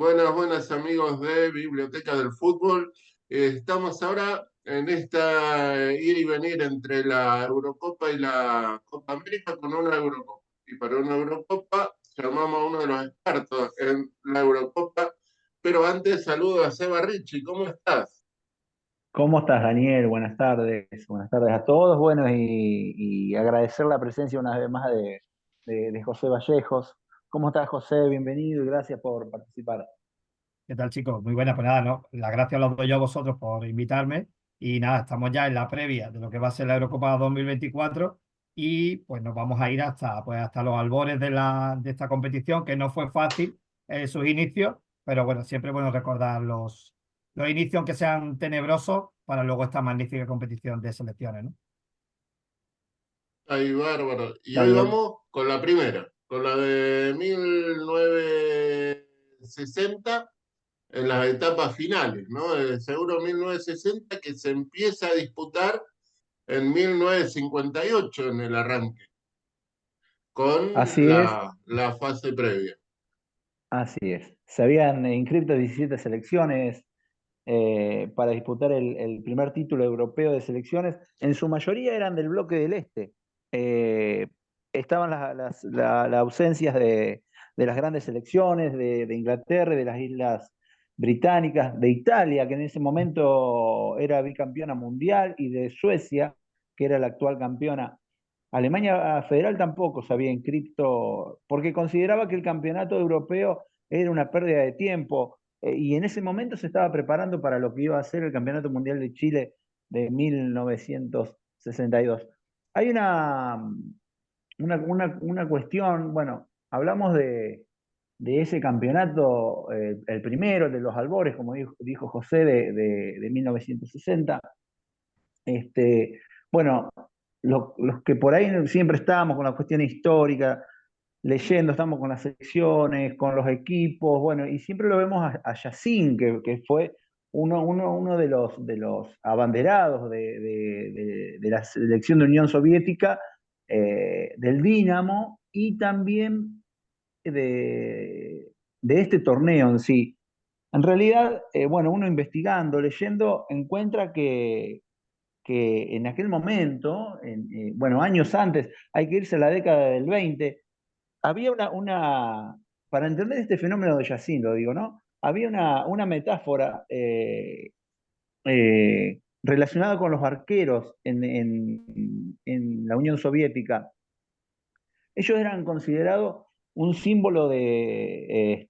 Buenas, buenas amigos de Biblioteca del Fútbol. Estamos ahora en esta ir y venir entre la Eurocopa y la Copa América con una Eurocopa. Y para una Eurocopa llamamos a uno de los expertos en la Eurocopa. Pero antes saludo a Seba Ricci. ¿Cómo estás? ¿Cómo estás, Daniel? Buenas tardes. Buenas tardes a todos. Bueno, y agradecer la presencia una vez más de José Vallejos. ¿Cómo estás, José? Bienvenido y gracias por participar. ¿Qué tal, chicos? Muy buenas, pues nada, ¿no? Las gracias las doy yo a vosotros por invitarme. Y nada, estamos ya en la previa de lo que va a ser la Eurocopa 2024 y pues nos vamos a ir hasta los albores de esta competición, que no fue fácil sus inicios, pero bueno, siempre es bueno recordar los inicios, aunque sean tenebrosos, para luego esta magnífica competición de selecciones, ¿no? Ay, bárbaro. Y Está hoy bien. vamos con la primera, con la de 1960 en las etapas finales, ¿no? Seguro 1960 que se empieza a disputar en 1958 en el arranque, con Así es, la fase previa. así es. Se habían inscrito 17 selecciones para disputar el primer título europeo de selecciones. En su mayoría eran del bloque del Este. Eh, Estaban las ausencias de las grandes selecciones de Inglaterra y de las Islas Británicas, de Italia, que en ese momento era bicampeona mundial, y de Suecia, que era la actual campeona. Alemania Federal tampoco se había inscrito porque consideraba que el campeonato europeo era una pérdida de tiempo, y en ese momento se estaba preparando para lo que iba a ser el Campeonato Mundial de Chile de 1962. Hay una cuestión, bueno, hablamos de ese campeonato, el primero, de los albores, como dijo José, de 1960. Bueno, los que por ahí siempre estábamos con la cuestión histórica, leyendo, estamos con las secciones, con los equipos, bueno, y siempre lo vemos a Yacine, que fue uno de los abanderados de la selección de Unión Soviética, del Dinamo, y también de este torneo en sí. En realidad, bueno, uno investigando, leyendo, encuentra que en aquel momento, bueno, años antes, hay que irse a la década del 20, había para entender este fenómeno de Yacine, lo digo, ¿no? Había una metáfora relacionada con los arqueros en la Unión Soviética. Ellos eran considerados un símbolo del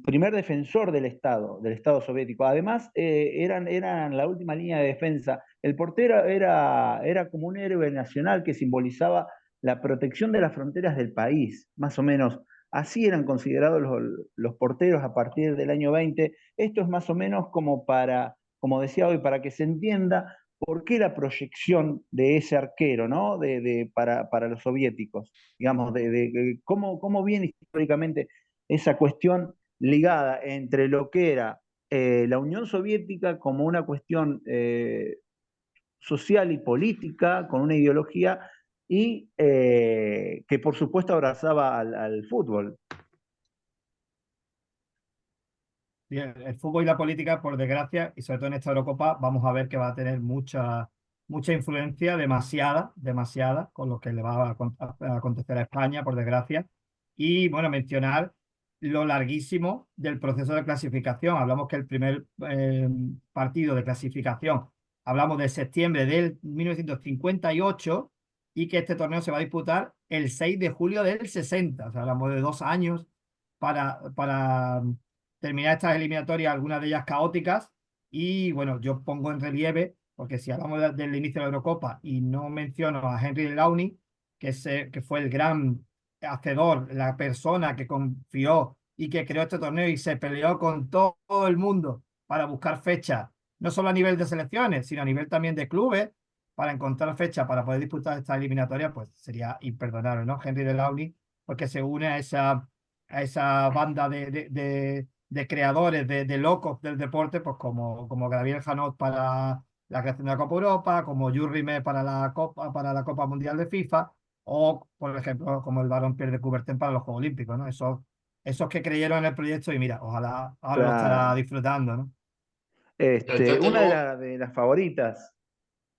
primer defensor del Estado soviético. Además, eran la última línea de defensa. El portero era como un héroe nacional que simbolizaba la protección de las fronteras del país, más o menos. Así eran considerados los porteros a partir del año 20. Esto es más o menos como decía hoy, para que se entienda por qué la proyección de ese arquero, ¿no? Para los soviéticos, digamos, de cómo viene históricamente esa cuestión ligada entre lo que era la Unión Soviética como una cuestión social y política, con una ideología, y que por supuesto abrazaba al fútbol. Bien, el fútbol y la política, por desgracia, y sobre todo en esta Eurocopa, vamos a ver que va a tener mucha influencia, demasiada, con lo que le va a acontecer a España, por desgracia. Y bueno, mencionar lo larguísimo del proceso de clasificación. Hablamos que el primer partido de clasificación, hablamos de septiembre del 1958, y que este torneo se va a disputar el 6 de julio del 60. O sea, hablamos de 2 años para terminar estas eliminatorias, algunas de ellas caóticas. Y bueno, yo pongo en relieve, porque si hablamos del inicio de la Eurocopa y no menciono a Henry Launay, que fue el gran hacedor, la persona que confió y que creó este torneo y se peleó con todo el mundo para buscar fechas, no solo a nivel de selecciones, sino a nivel también de clubes, para encontrar fechas para poder disputar esta eliminatoria, pues sería imperdonable, ¿no? Henry Launay, porque se une a esa banda de creadores, de locos del deporte, pues como Gabriel Janot para la creación de la Copa Europa, como Jules Rimet para la Copa Mundial de FIFA, O, por ejemplo, como el varón Pierre de Coubertin para los Juegos Olímpicos, ¿no? Esos que creyeron en el proyecto y mira, ojalá ahora lo estará Claro. disfrutando, ¿no? Acá Una de, tenemos, de las favoritas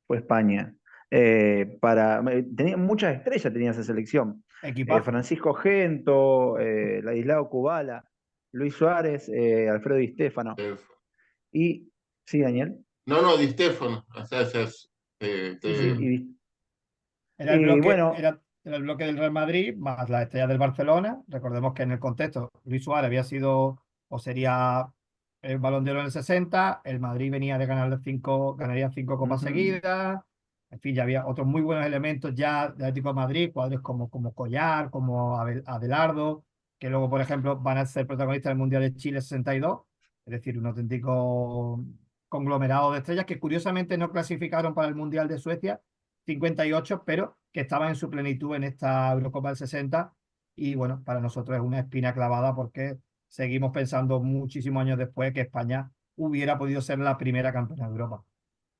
fue España. Tenía muchas estrellas, tenía esa selección. Equipazo. Francisco Gento, Ladislao Kubala, Luis Suárez, Alfredo Di Stéfano. eh, Y, sí, Daniel. no, no, Di Stéfano, o sea, Sí, sí. Y bueno, Era el bloque del Real Madrid más la estrella del Barcelona. Recordemos que en el contexto Luis Suárez había sido o sería el Balón de Oro en el 60, el Madrid venía de ganar ganaría 5 copas ujú, seguidas. En fin, ya había otros muy buenos elementos ya del Atlético de Madrid, jugadores como Collar, como Adelardo, que luego, por ejemplo, van a ser protagonistas del Mundial de Chile 62, es decir, un auténtico conglomerado de estrellas que curiosamente no clasificaron para el Mundial de Suecia 58, pero que estaba en su plenitud en esta Eurocopa del 60. Y bueno, para nosotros es una espina clavada porque seguimos pensando muchísimos años después que España hubiera podido ser la primera campeona de Europa.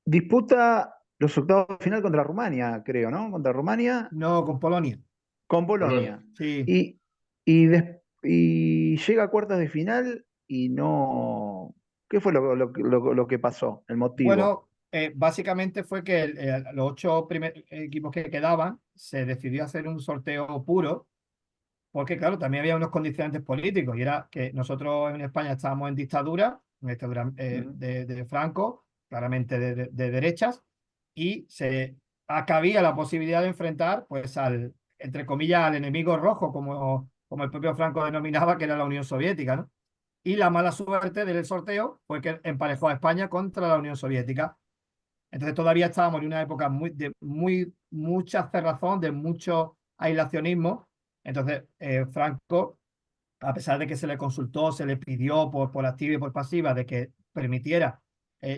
disputa los octavos de final contra Rumania, creo, ¿no? Contra Rumania No, con Polonia. con Polonia. Polonia. Sí. Y llega a cuartos de final y no. ¿Qué fue lo que pasó? El motivo. Bueno, básicamente fue que los 8 equipos que quedaban se decidió hacer un sorteo puro. Porque, claro, también había unos condicionantes políticos y era que nosotros en España estábamos en dictadura Mm. de Franco, claramente de derechas, y cabía la posibilidad de enfrentar, pues, entre comillas, al enemigo rojo, como el propio Franco denominaba, que era la Unión Soviética, ¿no? Y la mala suerte del sorteo fue que emparejó a España contra la Unión Soviética. Entonces todavía estábamos en una época de mucha cerrazón, de mucho aislacionismo. Entonces, Franco, a pesar de que se le consultó, se le pidió por activa y por pasiva de que permitiera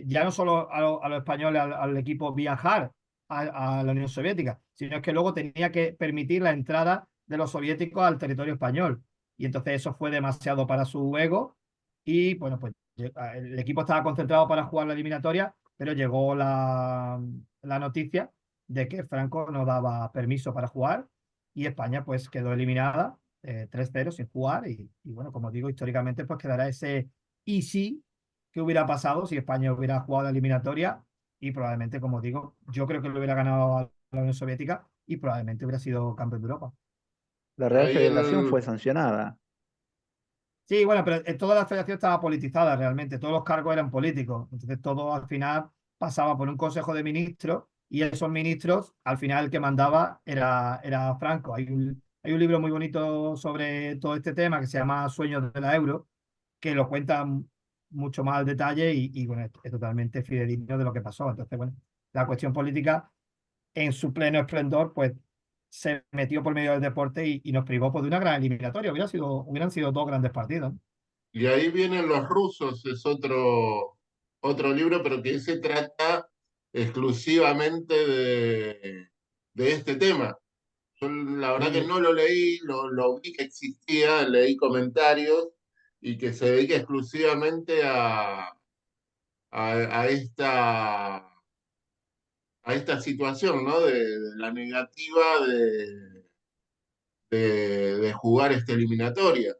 ya no solo a los españoles, al equipo viajar a la Unión Soviética, sino que luego tenía que permitir la entrada de los soviéticos al territorio español. Y entonces eso fue demasiado para su ego y bueno, pues el equipo estaba concentrado para jugar la eliminatoria, pero llegó la noticia de que Franco no daba permiso para jugar y España pues quedó eliminada 3-0 sin jugar y bueno, como digo, históricamente pues quedará ese easy que hubiera pasado si España hubiera jugado la eliminatoria y probablemente, como digo, yo creo que lo hubiera ganado a la Unión Soviética y probablemente hubiera sido campeón de Europa. La Real Ahí Federación el, fue sancionada. Sí, bueno, pero toda la federación estaba politizada realmente, todos los cargos eran políticos, entonces todo al final pasaba por un consejo de ministros y esos ministros, al final el que mandaba era Franco. Hay un libro muy bonito sobre todo este tema que se llama Sueños de la Euro, que lo cuenta mucho más al detalle y bueno, es totalmente fidedigno de lo que pasó. Entonces, bueno, la cuestión política en su pleno esplendor, pues se metió por medio del deporte y nos privó pues, de una gran eliminatoria. Hubieran sido 2 grandes partidos, ¿no? y ahí vienen los rusos, es otro libro, pero que se trata exclusivamente de este tema. Yo la verdad que Sí, no lo leí, lo vi que existía, leí comentarios y que se dedica exclusivamente a esta situación, ¿no? De la negativa de jugar esta eliminatoria.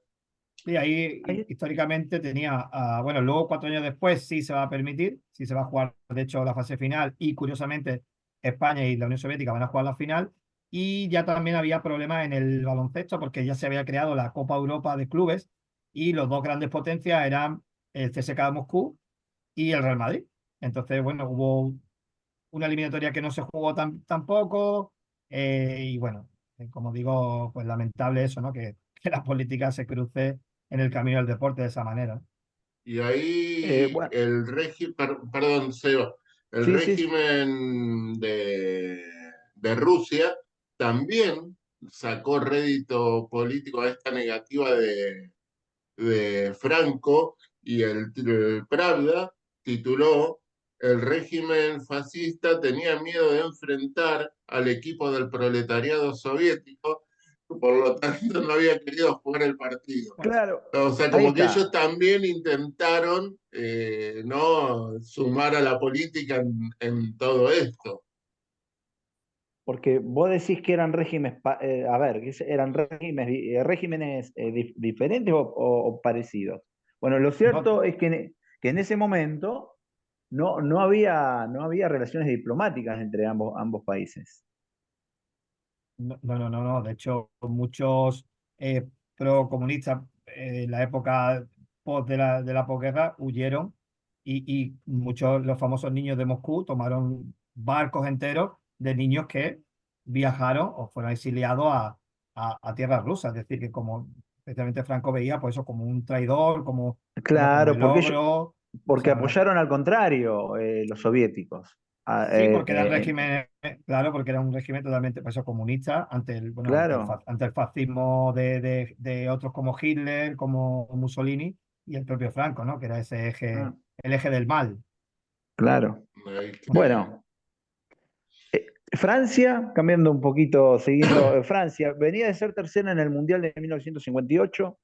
sí, ahí Ahí- históricamente tenía, bueno, luego 4 años después sí se va a permitir, sí se va a jugar, de hecho, la fase final y curiosamente España y la Unión Soviética van a jugar la final y ya también había problemas en el baloncesto porque ya se había creado la Copa Europa de clubes y los dos grandes potencias eran el CSKA de Moscú y el Real Madrid. Entonces, bueno, hubo una eliminatoria que no se jugó tampoco y bueno, como digo, pues lamentable eso, ¿no? Que la política se cruce en el camino del deporte de esa manera. Y ahí bueno, el régimen, perdón, Seba, el sí, sí, régimen de Rusia también sacó rédito político a esta negativa de Franco y el Pravda tituló El régimen fascista tenía miedo de enfrentar al equipo del proletariado soviético, por lo tanto no había querido jugar el partido. Bueno, claro, O sea, ahí como que ellos está. también intentaron ¿no? sumar a la política en todo esto. porque vos decís que eran regímenes, a ver, que eran regímenes diferentes o parecidos. Bueno, lo No, cierto es que en ese momento no había relaciones diplomáticas entre ambos países. no. De hecho, muchos procomunistas en la época post de la posguerra huyeron y muchos, los famosos niños de Moscú, tomaron barcos enteros de niños que viajaron o fueron exiliados a tierras rusas. Es decir, que como especialmente Franco veía pues eso como un traidor, como Claro, el ogro. O porque sea, apoyaron al contrario los soviéticos. Ah, sí, porque era el régimen, claro, porque era un régimen totalmente pues, eso, comunista ante el, bueno, claro, ante el fascismo de otros como Hitler, como Mussolini y el propio Franco, ¿no? Que era ese eje, ah, el eje del mal. claro. Ahí que- Bueno, Francia, cambiando un poquito, siguiendo, Francia venía de ser tercera en el Mundial de 1958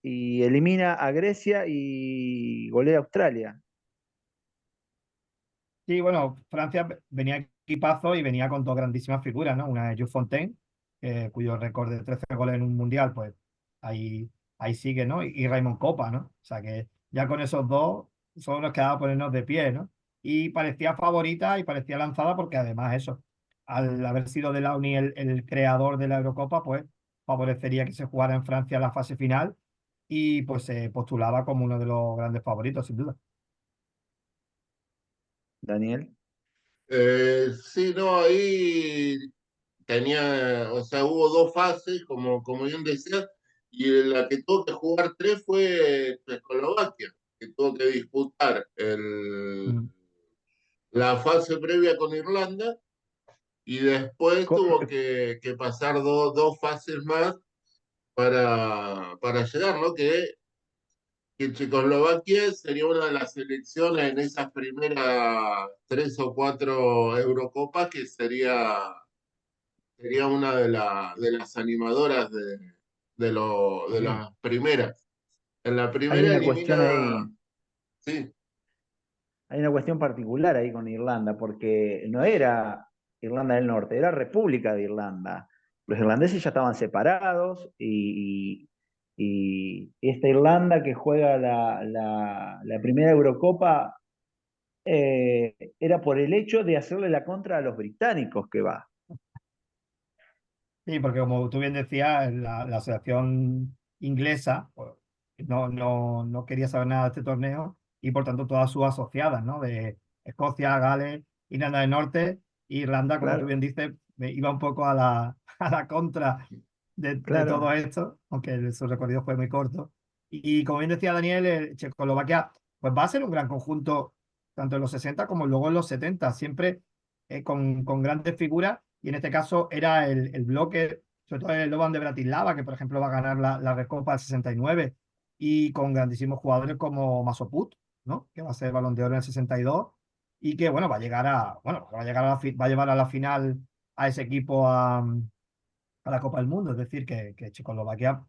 y elimina a Grecia y golea a Australia. Sí, bueno, Francia venía equipazo y venía con dos grandísimas figuras, ¿no? Una es Jules Fontaine, cuyo récord de 13 goles en un mundial, pues ahí, ahí sigue, ¿no? Y Raymond Kopa, ¿no? O sea que ya con esos dos solo nos quedaba ponernos de pie, ¿no? Y parecía favorita y parecía lanzada porque además eso, al haber sido de la Uni el creador de la Eurocopa, pues favorecería que se jugara en Francia la fase final y pues se postulaba como uno de los grandes favoritos, sin duda. Daniel. sí, no, ahí tenía, o sea, hubo dos fases, como bien decías, y la que tuvo que jugar tres fue Checoslovaquia, que tuvo que disputar Mm. la fase previa con Irlanda y después Co- tuvo que pasar dos fases más para llegar, ¿no? Que Checoslovaquia sería una de las selecciones en esas primeras tres o cuatro Eurocopas que sería una de las animadoras de sí. las primeras. En la Hay primera una cuestión elimina, ahí, sí, hay una cuestión particular ahí con Irlanda, porque no era Irlanda del Norte, era República de Irlanda. Los irlandeses ya estaban separados y esta Irlanda que juega la primera Eurocopa era por el hecho de hacerle la contra a los británicos que va. Sí, porque como tú bien decías, la asociación inglesa pues, no quería saber nada de este torneo y por tanto todas sus asociadas, ¿no? De Escocia, Gales, Irlanda del Norte, Irlanda, como tú Claro, bien dices, iba un poco a la, a la contra de todo claro. esto, aunque su recorrido fue muy corto. Y como bien decía Daniel, Checoslovaquia pues va a ser un gran conjunto tanto en los 60 como luego en los 70 siempre con grandes figuras y en este caso era el bloque, sobre todo el Slovan de Bratislava, que por ejemplo va a ganar la Recopa del 69, y con grandísimos jugadores como Masoput, ¿no? Que va a ser Balón de Oro en el 62, y que bueno, va a llegar a, bueno, va a llegar a va a llevar a la final a ese equipo a la Copa del Mundo. Es decir, que Checoslovaquia,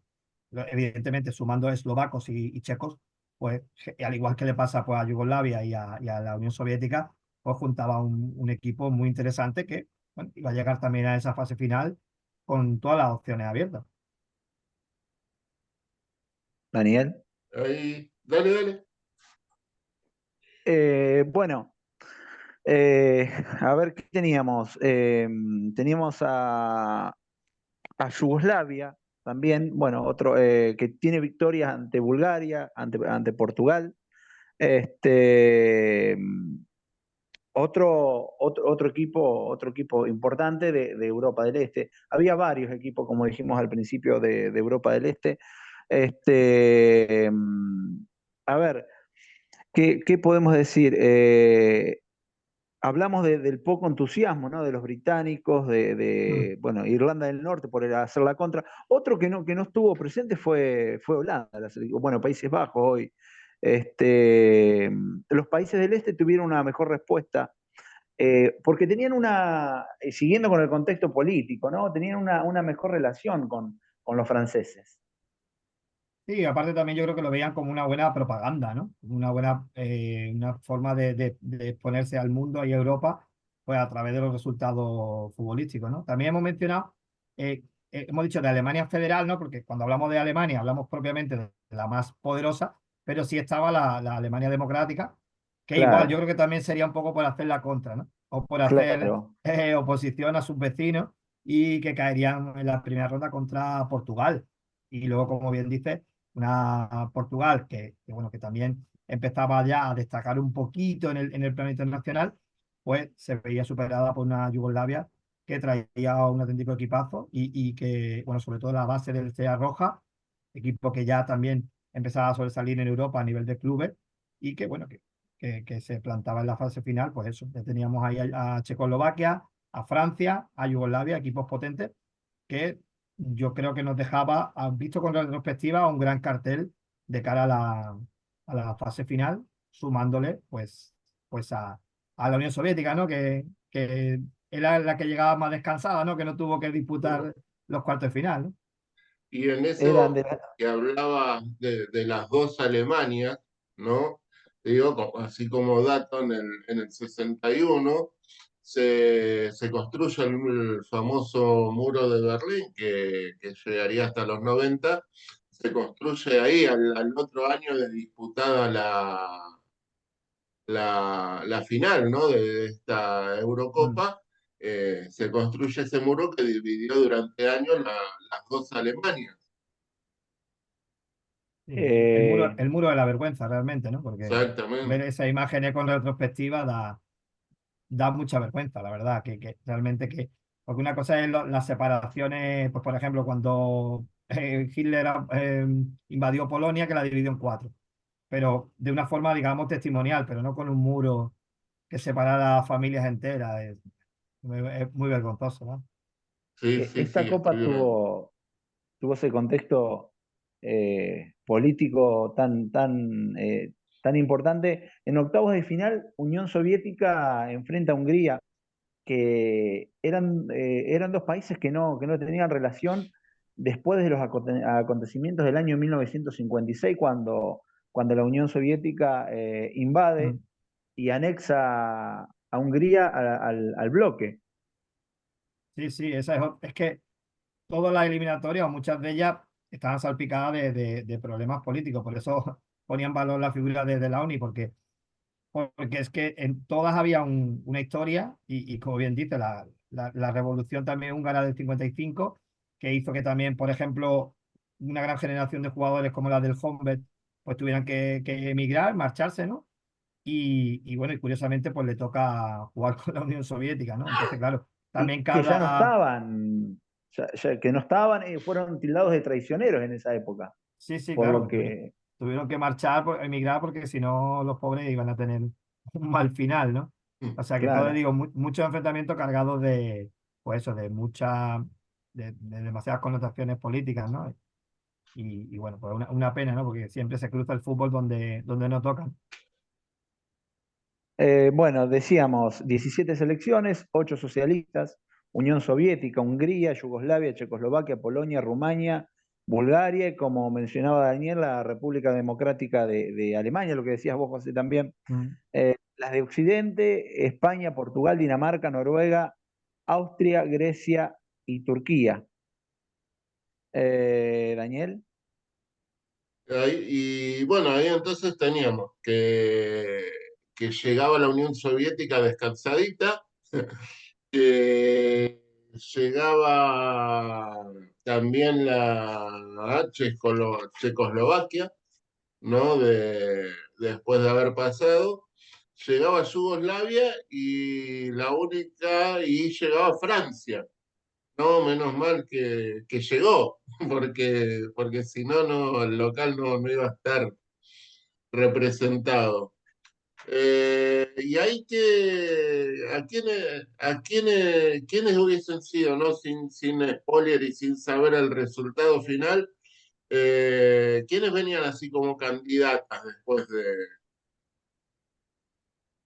evidentemente sumando eslovacos y checos, pues al igual que le pasa pues, a Yugoslavia y a la Unión Soviética, pues juntaba un equipo muy interesante que bueno, iba a llegar también a esa fase final con todas las opciones abiertas. Daniel. ahí, dale, dale. Bueno, a ver, ¿qué teníamos? Teníamos a Yugoslavia también, bueno, otro que tiene victorias ante Bulgaria, ante Portugal. Este, otro equipo importante de Europa del Este. Había varios equipos, como dijimos al principio, de Europa del Este. Este, a ver, ¿qué podemos decir? Hablamos del poco entusiasmo, ¿no? De los británicos, Mm. bueno, Irlanda del Norte por hacer la contra. Otro que no estuvo presente fue Holanda, bueno, Países Bajos hoy. Los países del este tuvieron una mejor respuesta, porque tenían siguiendo con el contexto político, ¿no? Tenían una mejor relación con los franceses. Sí, aparte también yo creo que lo veían como una buena propaganda, ¿no? Una buena una forma de exponerse al mundo y a Europa pues a través de los resultados futbolísticos, ¿no? También hemos mencionado, hemos dicho de Alemania Federal, ¿no? Porque cuando hablamos de Alemania hablamos propiamente de la más poderosa, pero sí estaba la Alemania Democrática, que igual yo Claro, creo que también sería un poco por hacer la contra, ¿no? O por hacer claro. oposición a sus vecinos y que caerían en la primera ronda contra Portugal. Y luego, como bien dices, una Portugal bueno, que también empezaba ya a destacar un poquito en el plano internacional, pues se veía superada por una Yugoslavia que traía un auténtico equipazo y que, bueno, sobre todo la base del Estrella Roja, equipo que ya también empezaba a sobresalir en Europa a nivel de clubes y que, bueno, que se plantaba en la fase final, pues eso, ya teníamos ahí a Checoslovaquia, a Francia, a Yugoslavia, equipos potentes que yo creo que nos dejaba, visto con retrospectiva, un gran cartel de cara a la fase final, sumándole pues a la Unión Soviética, ¿no? Que era la que llegaba más descansada, ¿no? Que no tuvo que disputar los cuartos de final, ¿no? Y en Eran eso de que hablaba de las dos Alemanias, ¿no? Digo, así como dato, en el 61 se construye el famoso muro de Berlín, que llegaría hasta los 90. Se construye ahí al otro año de disputada la final, ¿no? de esta Mm. Eurocopa. Se construye ese muro que dividió durante años las dos Alemanias. Sí, el muro, eh, el muro de la vergüenza realmente, ¿no? Porque ver Exactamente. esa imagen con retrospectiva da mucha vergüenza, la verdad, que realmente porque una cosa es las separaciones, pues por ejemplo, cuando Hitler invadió Polonia, que la dividió en cuatro, pero de una forma, digamos, testimonial, pero no con un muro que separara a familias enteras, es muy vergonzoso, ¿no? Sí, sí, esta sí, estoy copa bien. tuvo ese contexto político tan importante. En octavos de final, Unión Soviética enfrenta a Hungría, que eran dos países que no tenían relación después de los acontecimientos del año 1956, cuando la Unión Soviética invade Mm. y anexa a Hungría al bloque. Sí, sí, es que todas las eliminatorias, o muchas de ellas, estaban salpicadas de problemas políticos, por eso ponían en valor la figura de la ONI, porque es que en todas había una historia y como bien dice, la revolución también húngara del 55, que hizo que también, por ejemplo, una gran generación de jugadores como la del Honved, pues tuvieran que emigrar, marcharse, ¿no? Y bueno, y curiosamente, pues le toca jugar con la Unión Soviética, ¿no? Entonces, claro, Y también que ya no cada... estaban, que no estaban, fueron tildados de traicioneros en esa época, Sí, sí, por lo claro, que, tuvieron que marchar, emigrar, porque si no los pobres iban a tener un mal final, ¿no? O sea que todo, claro. digo, muchos enfrentamientos cargados pues eso, de demasiadas connotaciones políticas, ¿no? Y bueno, pues una pena, ¿no? Porque siempre se cruza el fútbol donde no tocan. Bueno, decíamos 17 selecciones, 8 socialistas, Unión Soviética, Hungría, Yugoslavia, Checoslovaquia, Polonia, Rumania, Bulgaria y como mencionaba Daniel, la República Democrática de Alemania, lo que decías vos, José, también. Mm. Las de Occidente, España, Portugal, Dinamarca, Noruega, Austria, Grecia y Turquía. Daniel. Y bueno, ahí entonces teníamos que llegaba la Unión Soviética descansadita, que llegaba también la Checoslovaquia, ¿no? Después de haber pasado, llegaba Yugoslavia y llegaba Francia. No, menos mal que llegó, porque si no, el local no iba a estar representado. Y ahí ¿quiénes hubiesen sido, ¿no? Sin spoiler y sin saber el resultado final, ¿quiénes venían así como candidatas después de...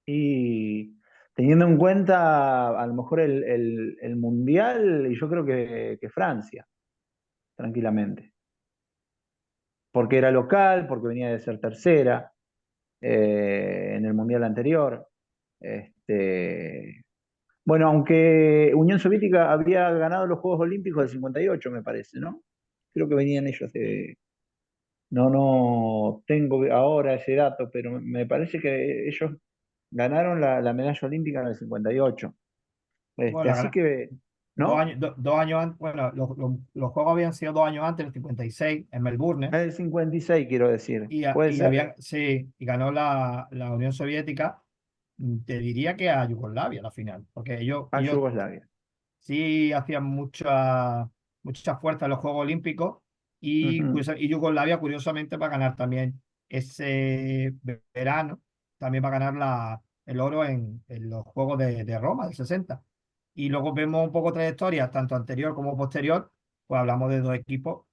Y teniendo en cuenta a lo mejor el Mundial, y yo creo que Francia, tranquilamente. Porque era local, porque venía de ser tercera en el Mundial anterior. Este, Bueno, aunque Unión Soviética había ganado los Juegos Olímpicos del 58, me parece, ¿no? Creo que venían ellos de... No, no tengo ahora ese dato, pero me parece que ellos ganaron la medalla olímpica en el 58. Bueno, Así que, ¿no? 2 años antes, bueno, los juegos habían sido 2 años antes, el 56, en Melbourne, En el 56, quiero decir. ¿Puede y ser? habían, sí, y ganó la Unión Soviética, te diría que a Yugoslavia la final, porque A ellos Yugoslavia. sí hacían mucha fuerza en los Juegos Olímpicos Ujú. y Yugoslavia, curiosamente, va a ganar también ese verano, también va a ganar el oro en los Juegos de Roma del 60. Y luego vemos un poco trayectoria, tanto anterior como posterior, pues hablamos de dos equipos,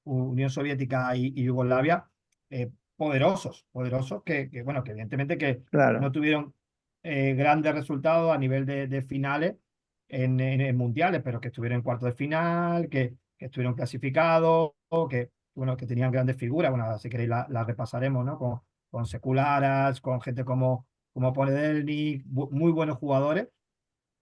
Unión Soviética y Yugoslavia, poderosos bueno, que evidentemente que no Claro, tuvieron grandes resultados a nivel de finales en mundiales, pero que estuvieron en cuartos de final, que estuvieron clasificados, bueno, que tenían grandes figuras. Bueno, si queréis la repasaremos, ¿no? Con Secularas, con gente como Poledelnik, muy buenos jugadores,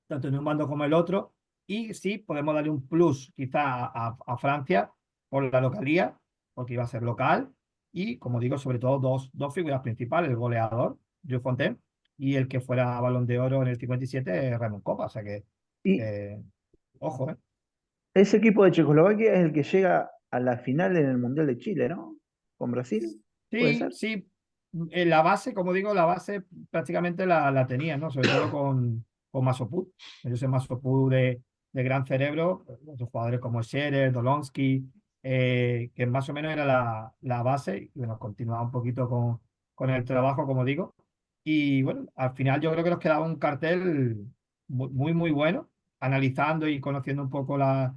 tanto en un bando como el otro. Y sí, podemos darle un plus quizá a Francia por la localía, porque iba a ser local. Y como digo, sobre todo dos figuras principales, el goleador, Jules Fontaine, y el que fuera Balón de Oro en el 57, Ramón Copa. O sea y que ojo, ¿eh? ese equipo de Checoslovaquia es el que llega a la final en el Mundial de Chile, ¿no? ¿Con Brasil? ¿Puede Sí, ser? sí. En la base, como digo, la base prácticamente la tenía, ¿no? Sobre todo con Masopust. Ellos en Masopust de gran cerebro, otros jugadores como Scherer, Dolonsky, que más o menos era la base, y bueno, continuaba un poquito con el trabajo, como digo. Y bueno, al final yo creo que nos quedaba un cartel muy bueno, analizando y conociendo un poco la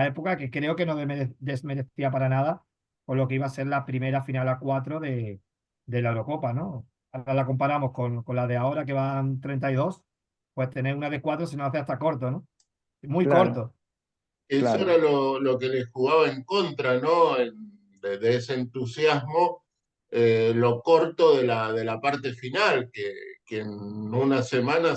época, que creo que no desmerecía para nada con lo que iba a ser la primera final a cuatro de la Eurocopa, ¿no? Ahora la comparamos con la de ahora, que van 32, pues tener una de cuatro se nos hace hasta corto, ¿no? Muy Claro, corto. Eso era claro. lo que les jugaba en contra, ¿no? De ese entusiasmo, lo corto de la parte final, que en una semana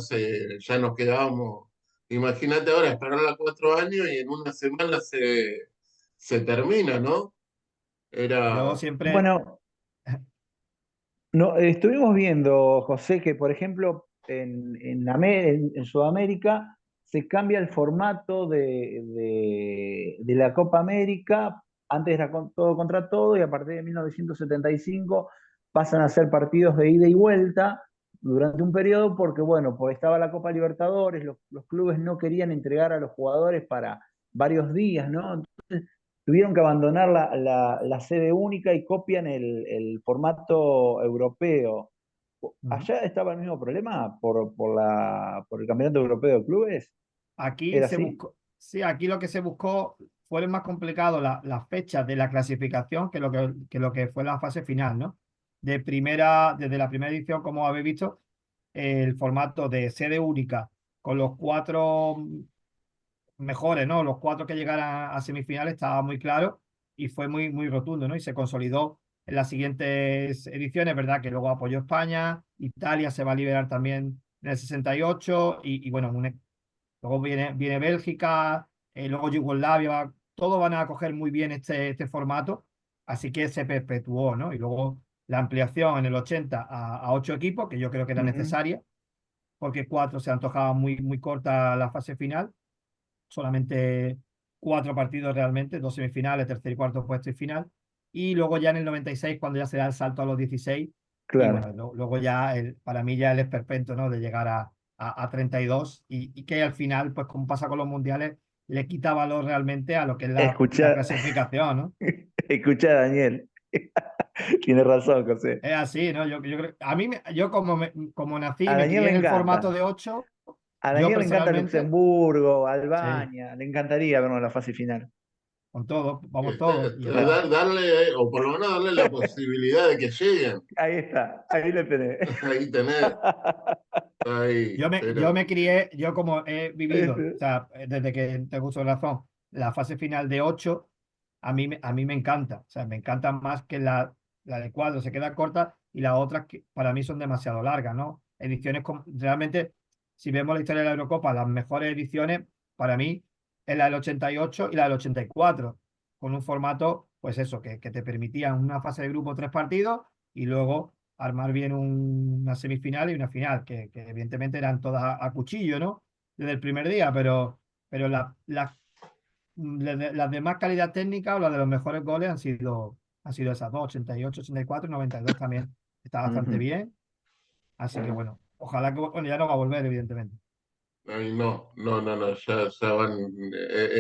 ya nos quedábamos. Imagínate ahora esperarla 4 años y en una semana se termina, ¿no? Yo Era. siempre, Bueno, no, estuvimos viendo, José, que por ejemplo en Sudamérica se cambia el formato de la Copa América. Antes era todo contra todo y a partir de 1975 pasan a ser partidos de ida y vuelta durante un periodo porque, bueno, pues estaba la Copa Libertadores, los clubes no querían entregar a los jugadores para varios días, ¿no? Tuvieron que abandonar la sede única y copian el formato europeo. ujú, ¿Allá estaba el mismo problema por el Campeonato Europeo de Clubes? aquí ¿Era se así? buscó, sí, aquí lo que se buscó fueron más complicados las fechas de la clasificación que lo que fue la fase final, ¿no? Desde la primera edición, como habéis visto, el formato de sede única con los cuatro mejores, ¿no? Los cuatro que llegaran a semifinales estaba muy claro y fue muy rotundo, ¿no? Y se consolidó en las siguientes ediciones, ¿verdad? Que luego apoyó España, Italia se va a liberar también en el 68 y bueno, luego viene Bélgica, luego Yugoslavia, todos van a coger muy bien este formato, así que se perpetuó, ¿no? Y luego la ampliación en el 80 a 8 equipos, que yo creo que era Ujú. necesaria, porque cuatro se antojaba muy corta la fase final, solamente 4 partidos realmente, 2 semifinales, tercer y cuarto puesto y final. Y luego ya en el 96, cuando ya se da el salto a los 16, y bueno, Claro. luego ya para mí ya el esperpento, ¿no? De llegar a 32 y que al final, pues como pasa con los mundiales, le quita valor realmente a lo que es la Escucha, clasificación, ¿no? escucha, Daniel. Tiene razón, José. Es así, ¿no? Yo creo, yo como nací y A me Daniel crié le en el encanta. formato de 8, A yo Daniel le encanta personalmente, Luxemburgo, sí, Albania. Le encantaría vernos en la fase final. con todo, vamos todos. Y además, Darle, o por lo menos darle la posibilidad de que lleguen. Ahí está, ahí le tenés. Ahí tenés, ahí, yo me crié, yo como he vivido, o Este, sea, desde que tengo uso de razón, la fase final de 8, a mí me encanta. O sea, me encanta más que la de 4, se queda corta y las otras que para mí son demasiado largas, ¿no? Realmente si vemos la historia de la Eurocopa, las mejores ediciones, para mí, es la del 88 y la del 84, con un formato, pues eso, que te permitía en una fase de grupo 3 partidos y luego armar bien una semifinal y una final, que evidentemente eran todas a cuchillo, ¿no? Desde el primer día, pero las de más calidad técnica o las de los mejores goles han sido esas dos, 88, 84 y 92 también. Está bastante Ujú. bien. Así que bueno, ojalá que, bueno, ya no va a volver, evidentemente. Ay, no, no, no, no, ya van.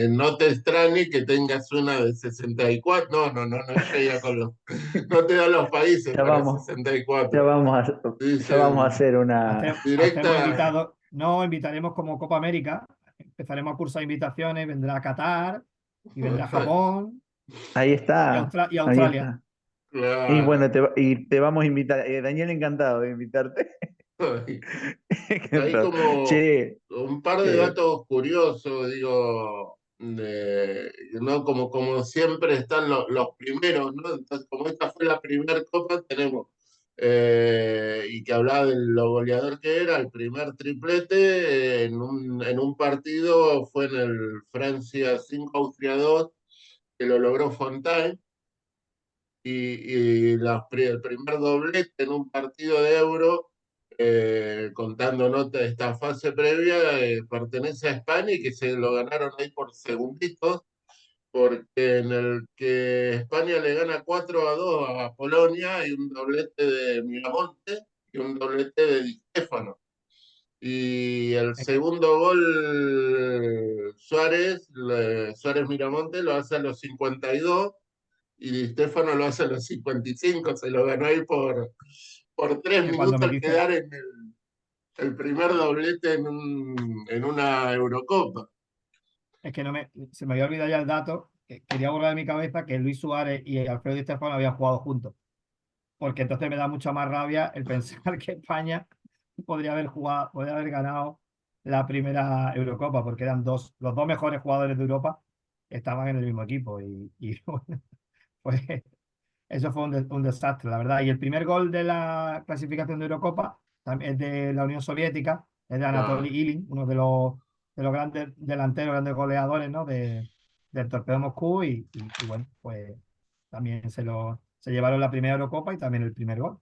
No te extrañe que tengas una de 64. No, no, no, no llega con los. No te dan los países Ya para vamos, ya 64. vamos a, ya vamos a Dicen hacer una. Hacemos directa. invitados, no invitaremos como Copa América, empezaremos a cursar invitaciones, vendrá Qatar y vendrá Japón Ahí y, está, y ahí Australia. está. Y bueno, Claro. y te vamos a invitar. Daniel, encantado de invitarte. Hay Encantado. como Che, un par de eh, datos curiosos, digo, ¿no? Como siempre están los primeros, ¿no? Entonces, como esta fue la primera copa, tenemos, y que hablaba de lo goleador que era, el primer triplete en un partido fue en el Francia 5 Austria 2 que lo logró Fontaine, y el primer doblete en un partido de Euro, contando nota de esta fase previa, pertenece a España y que se lo ganaron ahí por segunditos, porque en el que España le gana 4-2 a Polonia hay un doblete de Miramonte y un doblete de Di Stéfano. Y el Es que, segundo gol, Suárez Miramonte lo hace a los 52 y Di Stéfano lo hace a los 55, se lo ganó ahí por tres que cuando minutos me al dice, quedar en el primer doblete en una Eurocopa. es que se me había olvidado ya el dato, que quería borrar de mi cabeza que Luis Suárez y Alfredo Di Stéfano habían jugado juntos, porque entonces me da mucha más rabia el pensar que España podría haber ganado la primera Eurocopa, porque eran los dos mejores jugadores de Europa estaban en el mismo equipo y bueno, pues eso fue un desastre, la verdad. Y el primer gol de la clasificación de Eurocopa es de la Unión Soviética, es de Anatoly Ah, Ilin, uno de los grandes delanteros, grandes goleadores, ¿no? Del Torpedo Moscú y bueno, pues también se llevaron la primera Eurocopa y también el primer gol.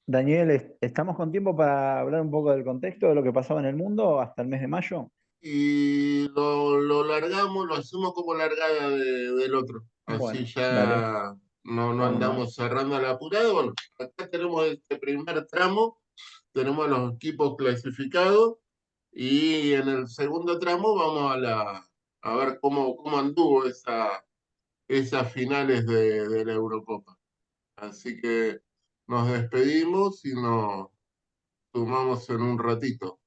Daniel, ¿estamos con tiempo para hablar un poco del contexto de lo que pasaba en el mundo hasta el mes de mayo? y lo largamos, lo hacemos como largada del otro. Así Bueno, dale, ya no vamos. andamos cerrando al apurado. Bueno, acá tenemos este primer tramo, tenemos los equipos clasificados y en el segundo tramo vamos a ver cómo anduvo esas finales de la Eurocopa. Así que nos despedimos y nos sumamos en un ratito.